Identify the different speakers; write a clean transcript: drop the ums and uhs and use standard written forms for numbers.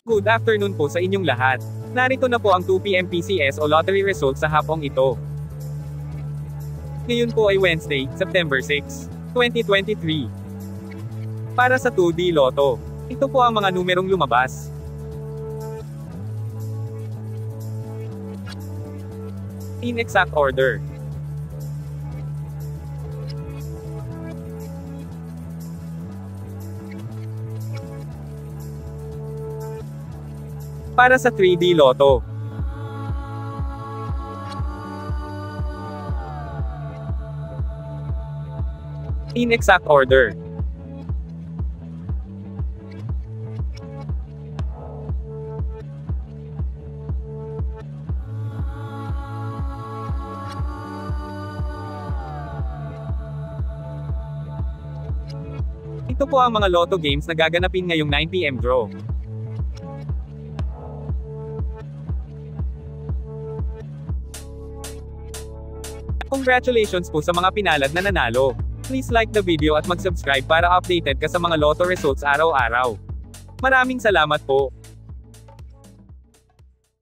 Speaker 1: Good afternoon po sa inyong lahat. Narito na po ang 2 PM PCS o lottery results sa hapong ito. Ngayon po ay Wednesday, September 6, 2023. Para sa 2D Lotto, ito po ang mga numerong lumabas. In exact order. Para sa 3D Lotto, in exact order. Ito po ang mga Lotto games na gaganapin ngayong 9 PM draw. Congratulations po sa mga pinalad na nanalo. Please like the video at mag-subscribe para updated ka sa mga Lotto results araw-araw. Maraming salamat po.